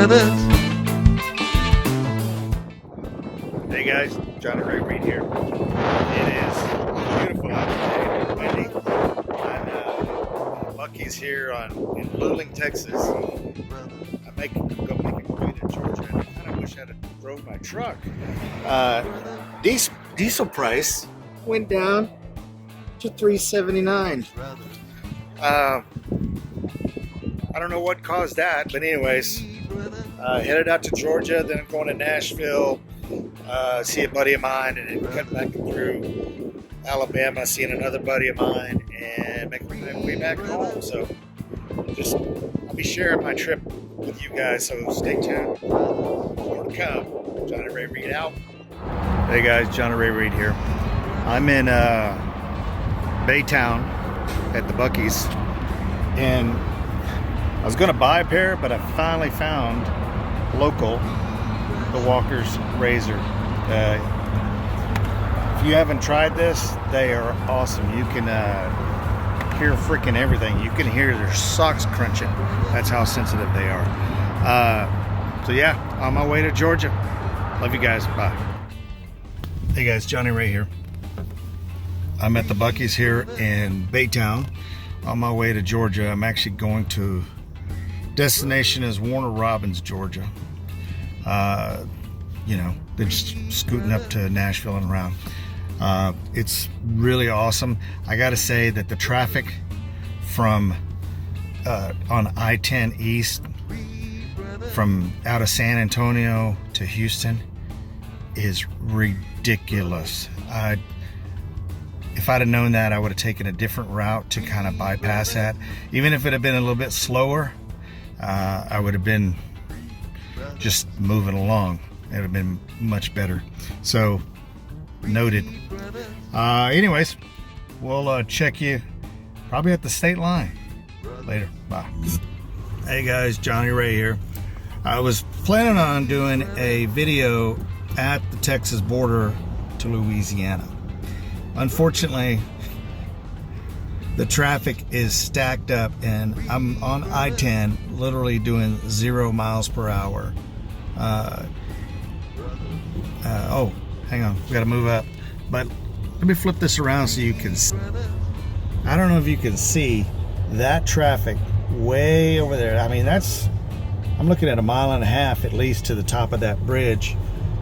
Hey guys, Johnny Ray Reed here. It is beautiful out today, windy. I'm Buc-ee's here in Luling, Texas. I'm go make a way to Georgia, and I kind of wish I'd have drove my truck. Diesel price went down to $3.79. I don't know what caused that, but anyways, headed out to Georgia, then I'm going to Nashville, see a buddy of mine, and then cut back through Alabama, seeing another buddy of mine, and making my way back home. So I'll be sharing my trip with you guys, so stay tuned. More to come. Johnny Ray Reed out. Hey guys, Johnny Ray Reed here. I'm in Baytown at the Buc-ee's, and I was going to buy a pair, but I finally found local, the Walker's Razor. If you haven't tried this, they are awesome. You can hear freaking everything. You can hear their socks crunching. That's how sensitive they are. So yeah, on my way to Georgia. Love you guys. Bye. Hey guys, Johnny Ray here. I'm at the Buc-ee's here in Baytown on my way to Georgia. I'm actually going to destination is Warner Robins, Georgia. You know, they're just scooting up to Nashville and around. It's really awesome. I gotta say that the traffic from on I-10 East from out of San Antonio to Houston is ridiculous. If I'd have known that, I would have taken a different route to kind of bypass that. Even if it had been a little bit slower, I would have been just moving along. It would have been much better. So, noted. Anyways, we'll check you probably at the state line later. Bye. Hey guys, Johnny Ray here. I was planning on doing a video at the Texas border to Louisiana. Unfortunately, the traffic is stacked up, and I'm on I-10 literally doing 0 miles per hour. Oh, hang on, we gotta move up. But let me flip this around so you can see. I don't know if you can see that traffic way over there. I mean, I'm looking at 1.5 miles at least to the top of that bridge.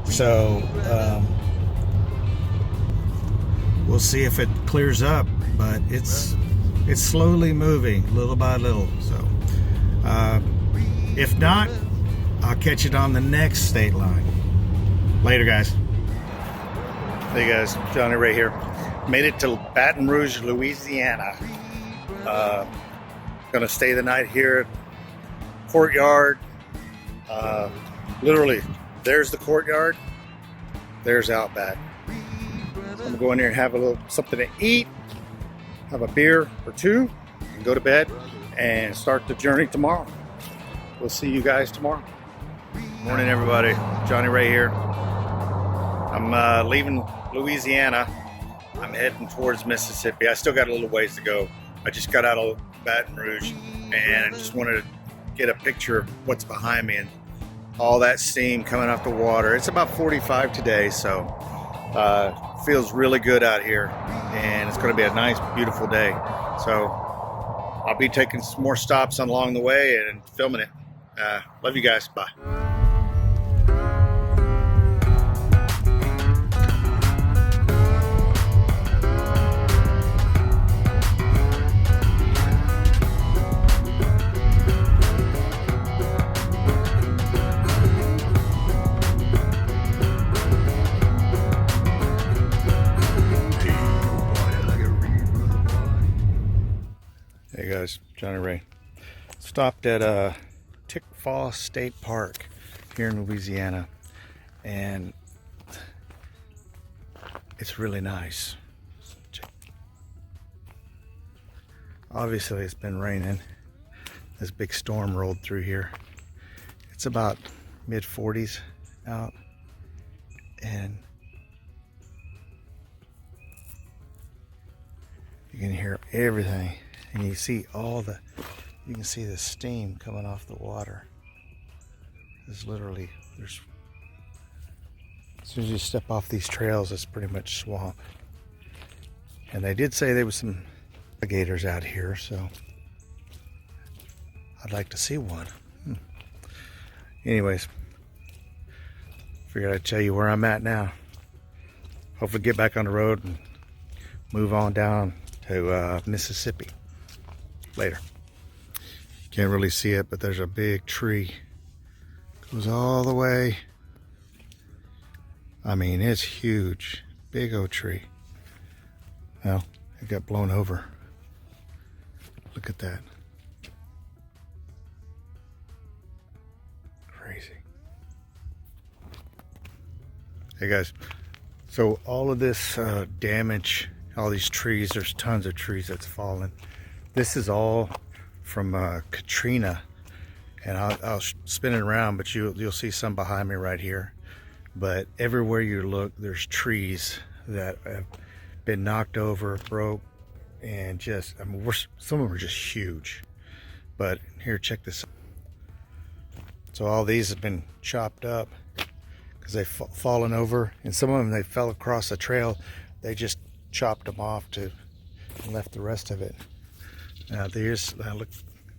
So we'll see if it clears up, but it's slowly moving little by little. So if not, I'll catch it on the next state line. Later guys. Hey guys, Johnny Ray here. Made it to Baton Rouge, Louisiana. Gonna stay the night here at Courtyard. Literally, there's the Courtyard, there's Outback. I'm gonna go in there and have a little something to eat, have a beer or two, and go to bed and start the journey tomorrow. We'll see you guys tomorrow. Morning everybody, Johnny Ray here. I'm leaving Louisiana. I'm heading towards Mississippi. I still got a little ways to go. I just got out of Baton Rouge and I just wanted to get a picture of what's behind me and all that steam coming off the water. It's about 45 today, so feels really good out here, and it's going to be a nice, beautiful day. So I'll be taking some more stops along the way and filming it. Love you guys. Bye. Hey guys, Johnny Ray. Stopped at Tickfaw State Park here in Louisiana, and it's really nice. Obviously it's been raining. This big storm rolled through here. It's about mid-40s out, and you can hear everything, and you can see the steam coming off the water. Is literally, there's, as soon as you step off these trails, it's pretty much swamp. And they did say there was some alligators out here, so I'd like to see one. Anyways, figured I'd tell you where I'm at now. Hopefully get back on the road and move on down to Mississippi later. Can't really see it, but there's a big tree. Goes all the way. I mean, it's huge. Big old tree. Well, it got blown over. Look at that. Crazy. Hey guys, so all of this damage, all these trees, there's tons of trees that's fallen. This is all from Katrina, and I'll spin it around, but you'll see some behind me right here. But everywhere you look, there's trees that have been knocked over, broke, and just, I mean, some of them are just huge. But here, check this out. So all these have been chopped up because they've fallen over, and some of them, they fell across the trail. They just chopped them off and left the rest of it. Now there's,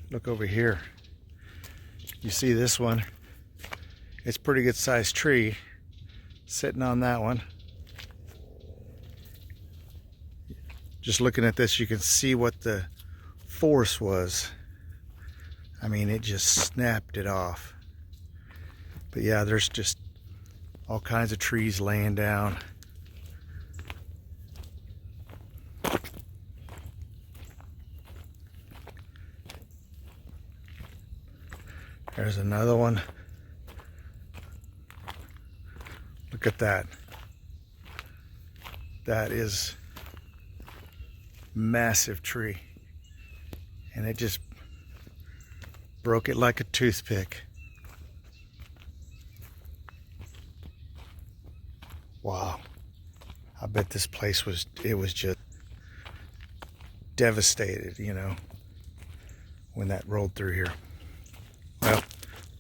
look over here. You see this one? It's a pretty good sized tree sitting on that one. Just looking at this, you can see what the force was. I mean, it just snapped it off. But yeah, there's just all kinds of trees laying down. There's another one. Look at that. That is massive tree, and it just broke it like a toothpick. Wow. I bet this place was just devastated, you know, when that rolled through here. Well,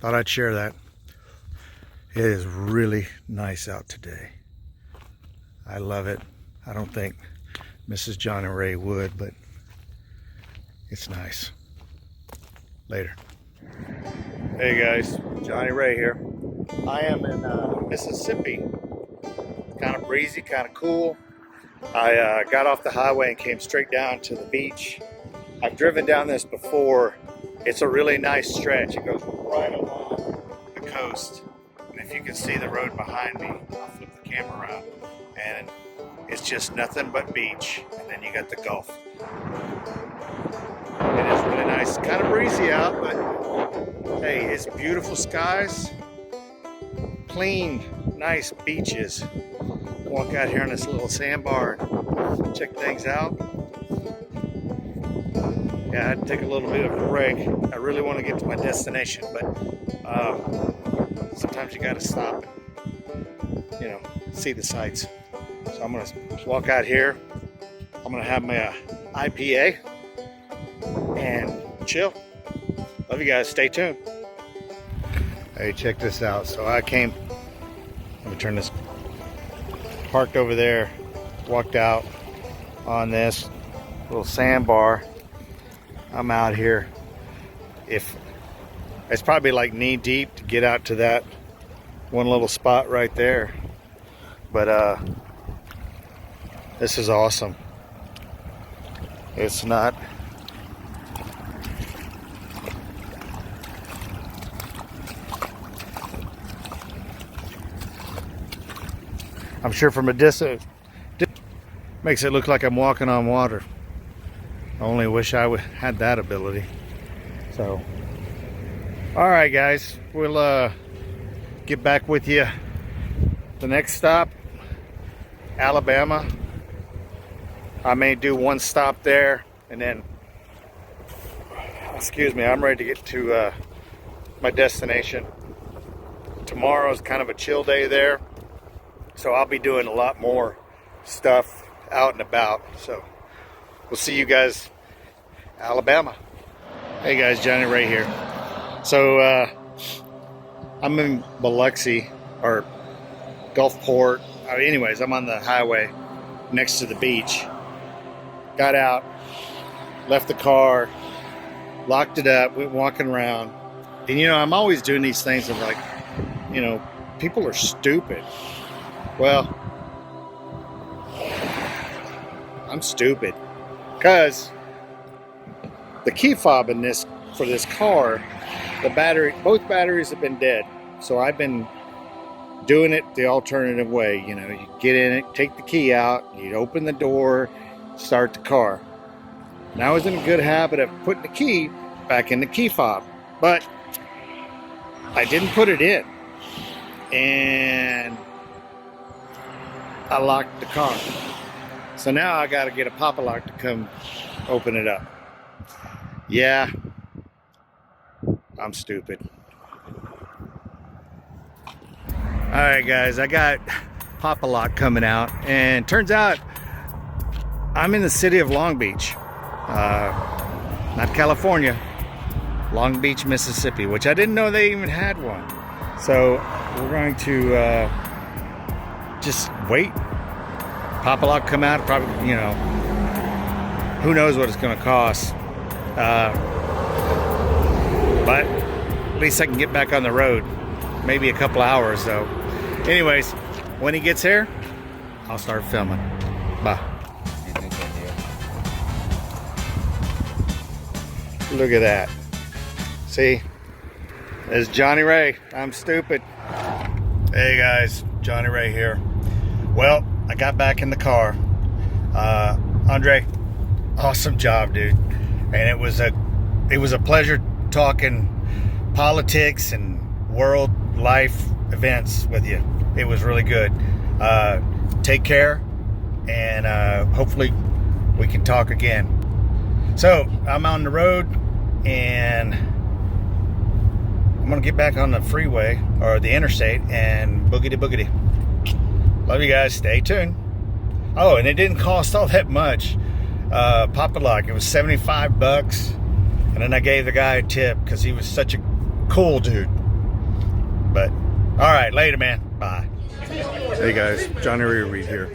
thought I'd share that. It is really nice out today. I love it. I don't think Mrs. John and Ray would, but it's nice. Later. Hey guys, Johnny Ray here. I am in Mississippi. Kind of breezy, kind of cool. I got off the highway and came straight down to the beach. I've driven down this before. It's a really nice stretch. It goes right along the coast. And if you can see the road behind me, I'll flip the camera around. And it's just nothing but beach. And then you got the Gulf. It is really nice. Kind of breezy out, but hey, it's beautiful skies. Clean, nice beaches. Walk out here on this little sandbar and check things out. Yeah, I had to take a little bit of a break. I really want to get to my destination, but sometimes you got to stop and, you know, see the sights. So I'm going to walk out here. I'm going to have my IPA and chill. Love you guys. Stay tuned. Hey, check this out. So I came, let me turn this, parked over there, walked out on this little sandbar. I'm out here. If it's probably like knee deep to get out to that one little spot right there, but this is awesome. It's not I'm sure from a distance makes it look like I'm walking on water. I only wish I had that ability. So, all right, guys, we'll get back with you. The next stop, Alabama. I may do one stop there, and then, excuse me, I'm ready to get to my destination. Tomorrow's kind of a chill day there, so I'll be doing a lot more stuff out and about. So we'll see you guys, Alabama. Hey guys, Johnny Ray here. So I'm in Biloxi or Gulfport. Anyways, I'm on the highway next to the beach. Got out, left the car, locked it up, went walking around. And you know, I'm always doing these things of like, you know, people are stupid. Well, I'm stupid because the key fob in this for this car, both batteries have been dead. So I've been doing it the alternative way. You know, you get in it, take the key out, you open the door, start the car. And I was in a good habit of putting the key back in the key fob, but I didn't put it in, and I locked the car. So now I got to get a Pop-A-Lock to come open it up. Yeah, I'm stupid. All right, guys, I got Pop-A-Lock coming out, and turns out I'm in the city of Long Beach, not California, Long Beach, Mississippi, which I didn't know they even had one. So we're going to just wait. Pop-A-Lock come out, probably, you know, who knows what it's going to cost. But at least I can get back on the road. Maybe a couple hours though. Anyways, when he gets here, I'll start filming. Bye. Look at that. See? There's Johnny Ray. I'm stupid. Hey guys, Johnny Ray here. Well, I got back in the car. Andre, awesome job, dude. And it was a pleasure talking politics and world life events with you. It was really good. Take care, and hopefully we can talk again. So I'm on the road, and I'm gonna get back on the freeway or the interstate and boogity boogity. Love you guys. Stay tuned. Oh, and it didn't cost all that much. Pop-A-Lock, it was 75 bucks, and then I gave the guy a tip because he was such a cool dude. But all right, later, man. Bye. Hey guys, Johnny Ray Reed here.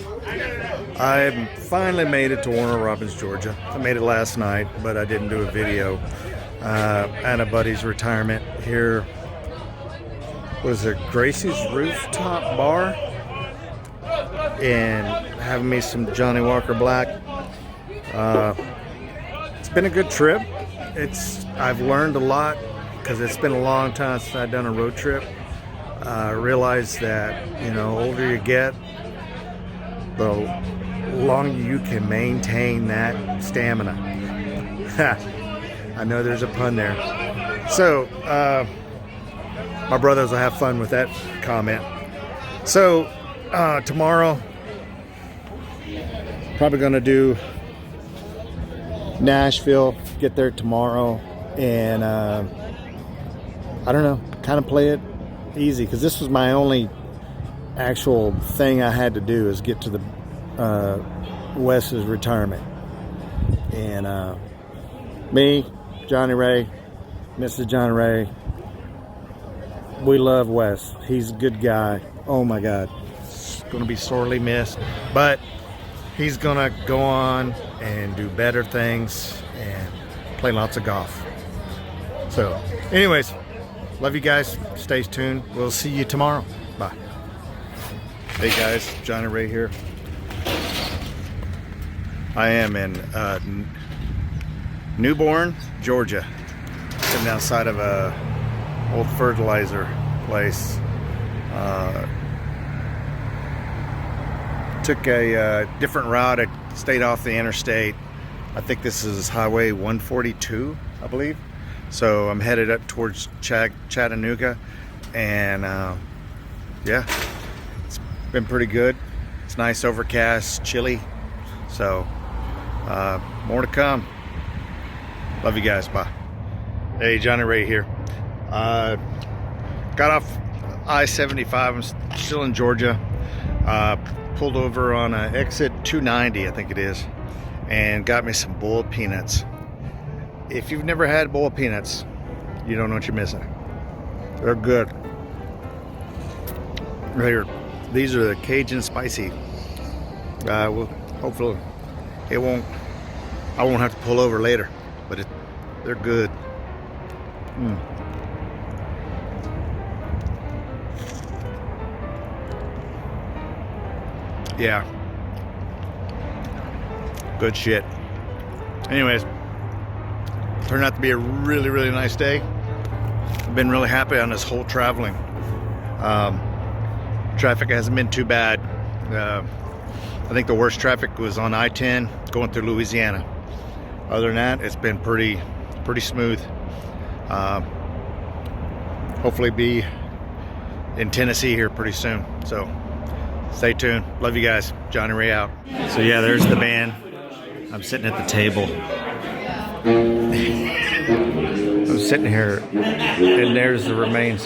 I finally made it to Warner Robins, Georgia. I made it last night, but I didn't do a video. At a buddy's retirement here. Was it Gracie's Rooftop Bar? And having me some Johnny Walker Black. It's been a good trip. I've learned a lot because it's been a long time since I've done a road trip. I realized that, you know, older you get, the longer you can maintain that stamina. I know there's a pun there. So, my brothers will have fun with that comment. So, tomorrow, probably gonna do Nashville, get there tomorrow, and I don't know, kind of play it easy, because this was my only actual thing I had to do, is get to the Wes's retirement. And me, Johnny Ray, Mrs. Johnny Ray, we love Wes. He's a good guy. Oh my God, it's gonna be sorely missed, but he's gonna go on and do better things and play lots of golf. So anyways, love you guys. Stay tuned. We'll see you tomorrow. Bye. Hey guys, Johnny Ray here. I am in Newborn, Georgia, sitting outside of a old fertilizer place. Took a different route. I stayed off the interstate. I think this is Highway 142, I believe. So I'm headed up towards Chattanooga, and yeah, it's been pretty good. It's nice, overcast, chilly. So more to come. Love you guys. Bye. Hey, Johnny Ray here. Got off I-75. I'm still in Georgia. Pulled over on exit 290, I think it is, and got me some boiled peanuts. If you've never had boiled peanuts, you don't know what you're missing. They're good. Here, these are the Cajun spicy. Well, hopefully I won't have to pull over later, but they're good. Yeah, good shit. Anyways, turned out to be a really, really nice day. I've been really happy on this whole traveling. Traffic hasn't been too bad. I think the worst traffic was on I-10 going through Louisiana. Other than that, it's been pretty smooth. Hopefully be in Tennessee here pretty soon. So stay tuned. Love you guys. Johnny Ray out. So yeah, there's the band. I'm sitting at the table. I'm sitting here, and there's the remains.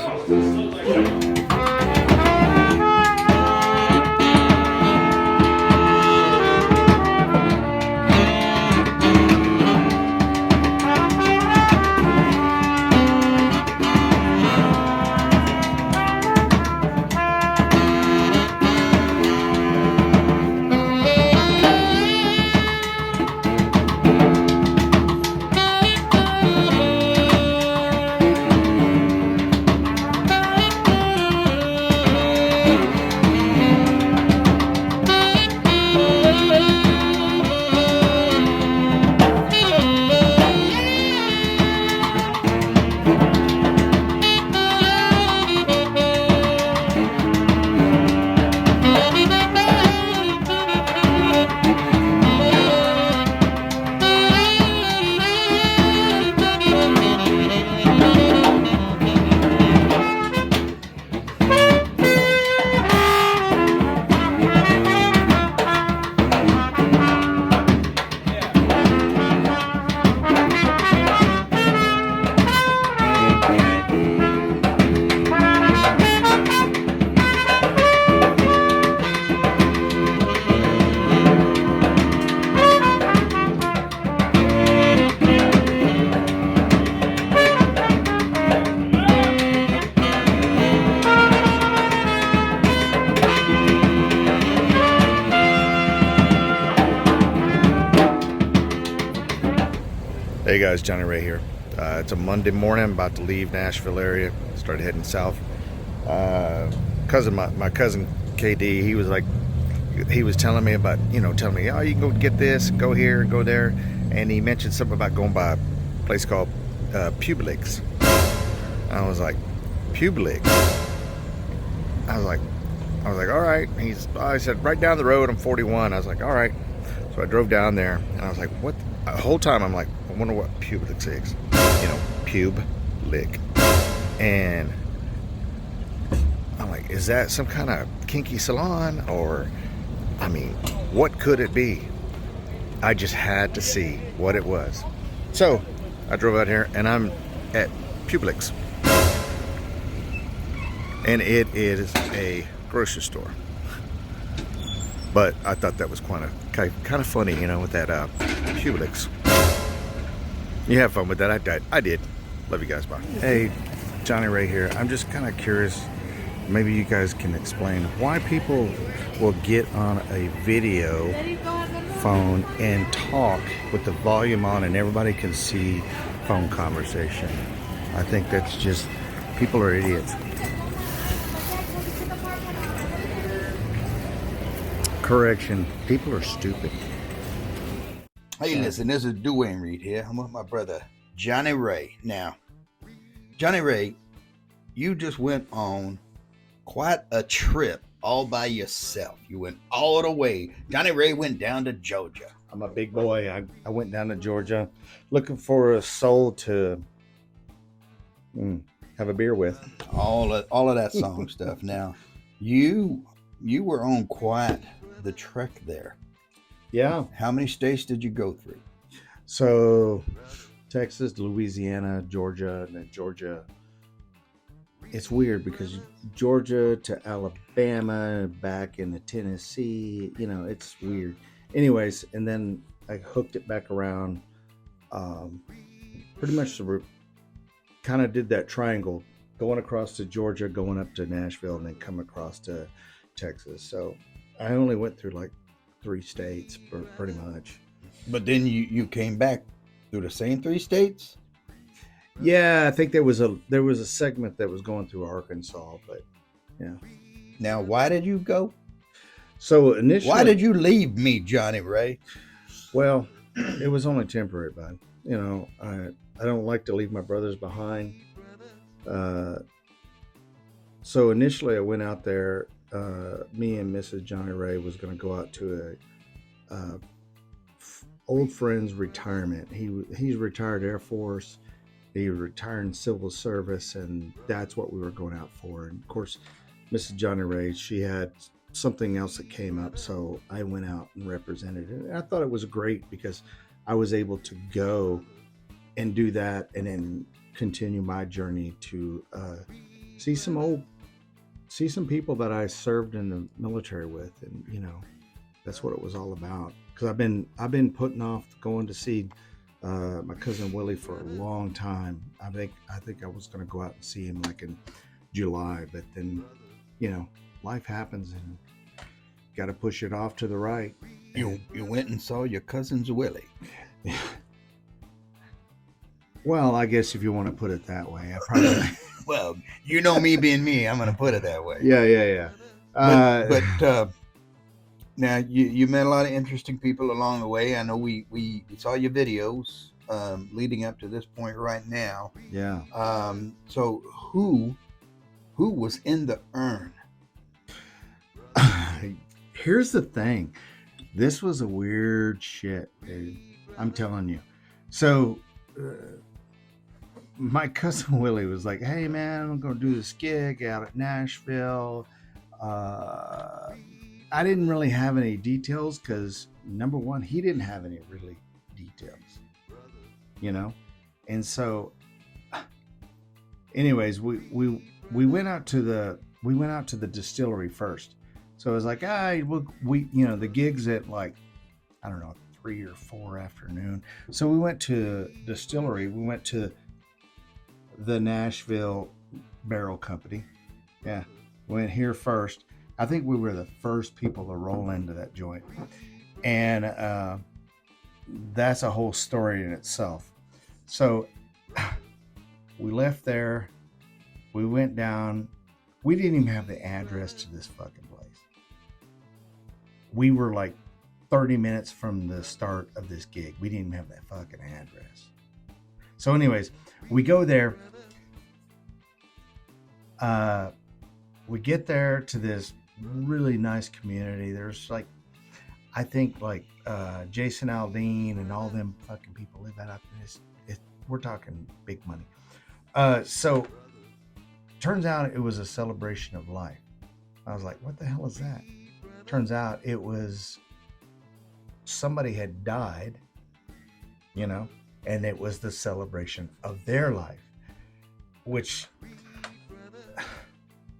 Hey guys, Johnny Ray here. It's a Monday morning. I'm about to leave Nashville area. Started heading south. My cousin KD, he was telling me about, telling me, oh, you can go get this, go here, go there, and he mentioned something about going by a place called Publix. And I was like, Publix? I was like, all right. I said, right down the road. I'm 41. I was like, all right. So I drove down there, and I was like, what? The whole time I'm like, I wonder what Publix is. Publix. And I'm like, is that some kind of kinky salon? Or, what could it be? I just had to see what it was. So I drove out here, and I'm at Publix. And it is a grocery store. But I thought that was kind of funny, with that Publix. You have fun with that. I did. Love you guys. Bye. Hey, Johnny Ray here. I'm just kind of curious. Maybe you guys can explain why people will get on a video phone and talk with the volume on and everybody can see phone conversation. I think that's just, people are idiots. Correction, people are stupid. Hey, listen, this is Dwayne Reed here. I'm with my brother, Johnny Ray. Now, Johnny Ray, you just went on quite a trip all by yourself. You went all the way. Johnny Ray went down to Georgia. I'm a big boy. I went down to Georgia looking for a soul to have a beer with. All of that song stuff. Now, you were on quite the trek there. Yeah. How many states did you go through? So, Texas, Louisiana, Georgia, and then Georgia. It's weird because Georgia to Alabama, back into Tennessee, it's weird. Anyways, and then I hooked it back around. Pretty much kind of did that triangle going across to Georgia, going up to Nashville, and then come across to Texas. So I only went through like 3 states, pretty much. But then you came back through the same 3 states? Yeah, I think there was a segment that was going through Arkansas, but yeah. Now, why did you go? So initially, Why did you leave me, Johnny Ray? Well, it was only temporary, bud. You know, I don't like to leave my brothers behind. So initially, I went out there. Me and Mrs. Johnny Ray was going to go out to a old friend's retirement. He's retired Air Force. He retired in civil service, and that's what we were going out for. And of course, Mrs. Johnny Ray, she had something else that came up, so I went out and represented it. And I thought it was great because I was able to go and do that, and then continue my journey to see some people that I served in the military with, and you know, that's what it was all about. Because I've been putting off going to see my cousin Willie for a long time. I think I was going to go out and see him like in July, but then, you know, life happens and got to push it off to the right. You went and saw your cousin's Willie. Well, I guess if you want to put it that way, I probably. Well, you know me being me, I'm going to put it that way. Yeah. But now you met a lot of interesting people along the way. I know we saw your videos leading up to this point right now. Yeah. So who was in the urn? Here's the thing. This was a weird shit, dude. I'm telling you. So my cousin Willie was like, "Hey man, I'm gonna do this gig out at Nashville." I didn't really have any details because number one, he didn't have any really details, you know. And so, anyways, we went out to the distillery first. So it was like, we you know, the gig's at like, I don't know, 3 or 4 afternoon. So we went to distillery. We went to the Nashville Barrel Company. Yeah, went here first. I think we were the first people to roll into that joint, and that's a whole story in itself. So we left there. We went down. We didn't even have the address to this fucking place. We were like 30 minutes from the start of this gig. We didn't even have that fucking address. So anyways, we go there. We get there to this really nice community. There's like, I think like Jason Aldean and all them fucking people live out in this. We're talking big money. So turns out it was a celebration of life. I was like, what the hell is that? Turns out it was somebody had died, you know, and it was the celebration of their life, which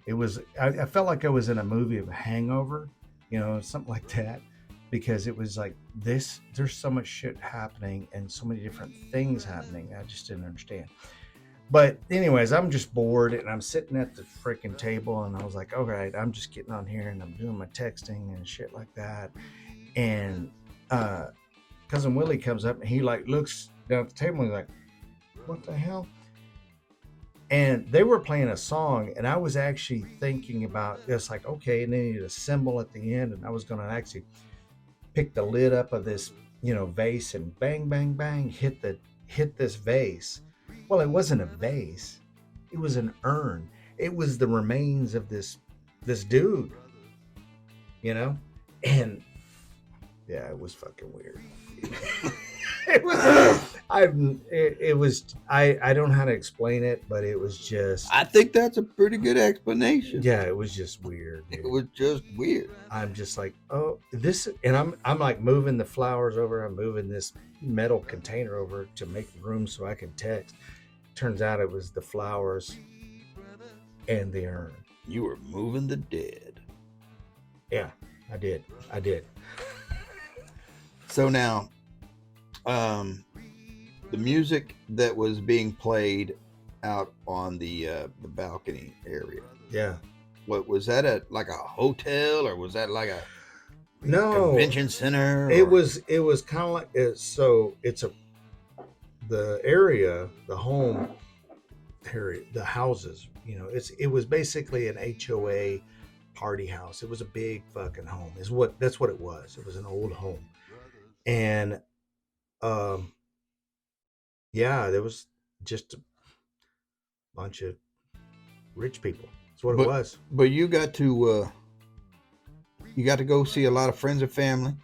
it was. I felt like I was in a movie of a Hangover, you know, something like that, because it was like this. There's so much shit happening and so many different things happening. I just didn't understand. But anyways, I'm just bored and I'm sitting at the freaking table and I was like, all right, I'm just getting on here and I'm doing my texting and shit like that. And cousin Willie comes up and he like looks down at the table and he's like, what the hell? And they were playing a song and I was actually thinking about just like, okay, and they needed a cymbal at the end. And I was going to actually pick the lid up of this, you know, vase and bang, bang, bang, hit this vase. Well, it wasn't a vase. It was an urn. It was the remains of this dude, you know? And yeah, it was fucking weird. I don't know how to explain it, but it was just. I think that's a pretty good explanation. Yeah, it was just weird. Dude. It was just weird. I'm just like, oh, this, and I'm like moving the flowers over. I'm moving this metal container over to make room so I can text. Turns out it was the flowers and the urn. You were moving the dead. Yeah, I did. So now, the music that was being played out on the balcony area. Yeah. What was that? Like a hotel, or was that like a No, convention center? it or- was kind of like so it's the area, the home area, the houses, it was basically an HOA party house. It was a big fucking home. That's what it was. It was an old home. And yeah, there was just a bunch of rich people. That's what it was. But you got to go see a lot of friends and family.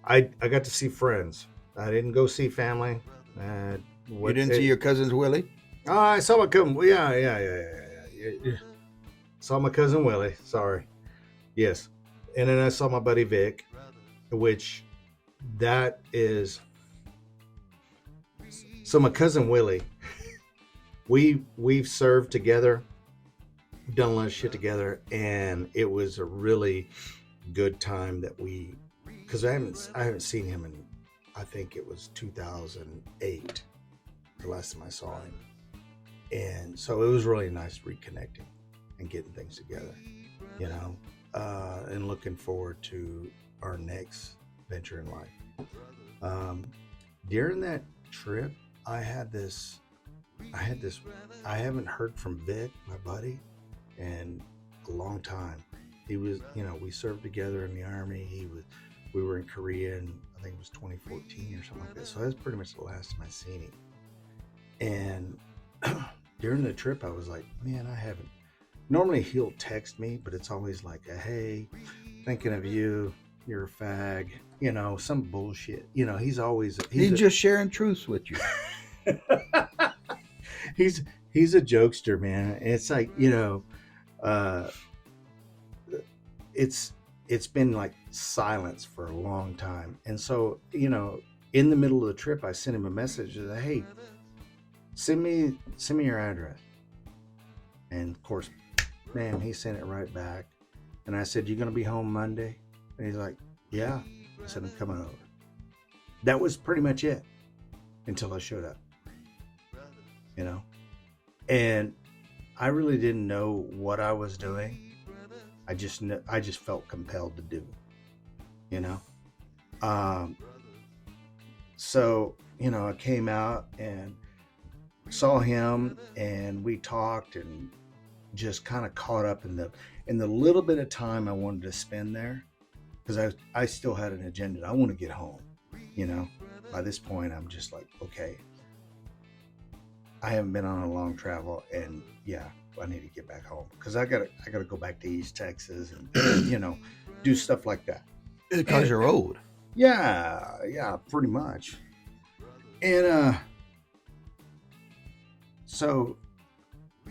I got to see friends. I didn't go see family. You didn't see your cousins Willie? Oh, I saw my cousin. Yeah. Saw my cousin Willie. Sorry. Yes. And then I saw my buddy Vic, which that is. So my cousin Willie, we've served together, done a lot of shit together, and it was a really good time that because I haven't seen him in, I think it was 2008, the last time I saw him. And so it was really nice reconnecting and getting things together, and looking forward to our next venture in life. During that trip, I haven't heard from Vic, my buddy, in a long time. He was, we served together in the Army. We were in Korea, and I think it was 2014 or something like that. So that's pretty much the last time I seen him. And during the trip, I was like, man, I haven't. Normally he'll text me, but it's always like, hey, thinking of you. You're a fag. Some bullshit. He's always. He's just sharing truths with you. He's a jokester, man. It's like, it's been like silence for a long time. And so, in the middle of the trip, I sent him a message that, hey, send me your address. And of course, man, he sent it right back. And I said, you gonna be home Monday? And he's like, yeah. I said, I'm coming over. That was pretty much it until I showed up. And I really didn't know what I was doing. I just felt compelled to do it, so I came out and saw him, and we talked and just kind of caught up in the little bit of time I wanted to spend there, because I still had an agenda. I want to get home. By this point, I'm just like, okay, I haven't been on a long travel, and yeah, I need to get back home, because I gotta go back to East Texas and do stuff like that. Because you're old. Yeah, pretty much. And so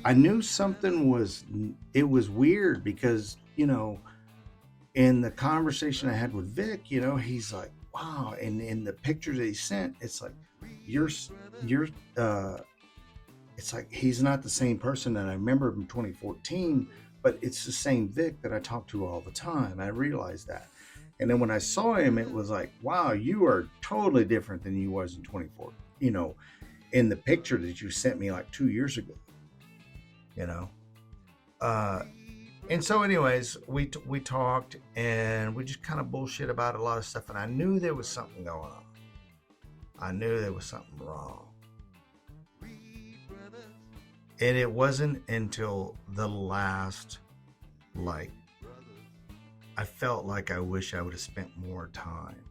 I knew something was weird, because in the conversation I had with Vic, he's like, wow, and in the pictures that he sent, it's like you're it's like he's not the same person that I remember from 2014, but it's the same Vic that I talk to all the time. I realized that. And then when I saw him, it was like, wow, you are totally different than you was in 2014, in the picture that you sent me like 2 years ago, and so anyways, we talked, and we just kind of bullshit about a lot of stuff. And I knew there was something going on. I knew there was something wrong. And it wasn't until the last, I felt like I wish I would have spent more time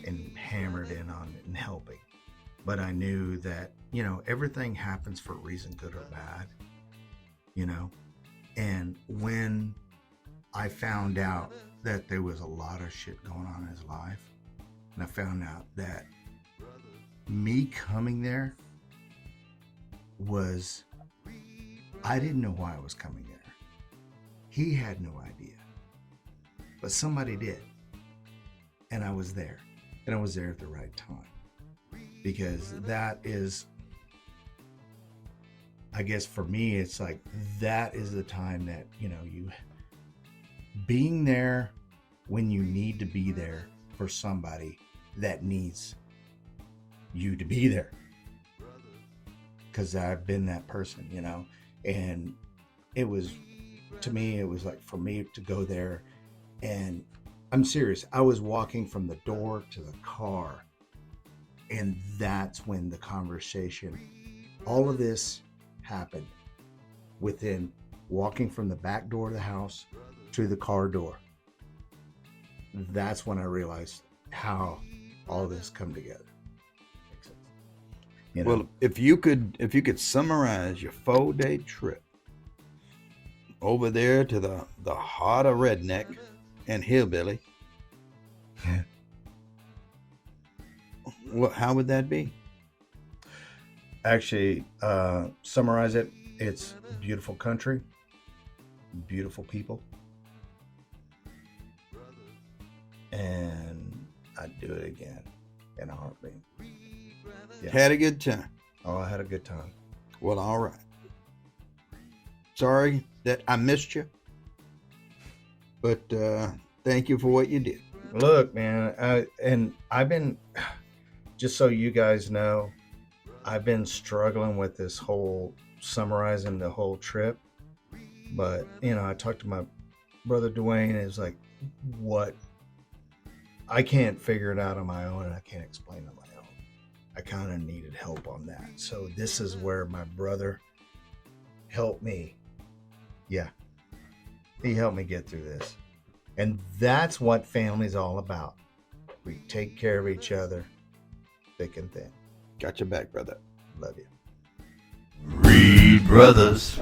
and hammered in on it and helping. But I knew that, everything happens for a reason, good or bad, And when I found out that there was a lot of shit going on in his life, and I found out that me coming there was, I didn't know why I was coming there. He had no idea. But somebody did. And I was there. And I was there at the right time. Because that is, I guess for me, it's like, that is the time that, you being there when you need to be there for somebody that needs you to be there. because I've been that person, you know. And it was, to me, it was like for me to go there, and I'm serious. I was walking from the door to the car, and that's when the conversation, all of this happened within walking from the back door of the house to the car door. That's when I realized how all this come together. Makes sense. You know? Well, if you could summarize your 4-day trip over there to the heart of redneck and hillbilly, how would that be? Actually, summarize it. It's beautiful country, beautiful people, and I'd do it again in a heartbeat. Yeah. Had a good time. Oh, I had a good time. Well, all right. Sorry that I missed you, but thank you for what you did. Look, man, and I've been, just so you guys know, I've been struggling with this whole summarizing the whole trip. But, you know, I talked to my brother Dwayne, and it's like, what? I can't figure it out on my own, and I can't explain it on my own. I kind of needed help on that. So this is where my brother helped me. Yeah. He helped me get through this. And that's what family's all about. We take care of each other, thick and thin. Got your back, brother. Love you. Reed Brothers.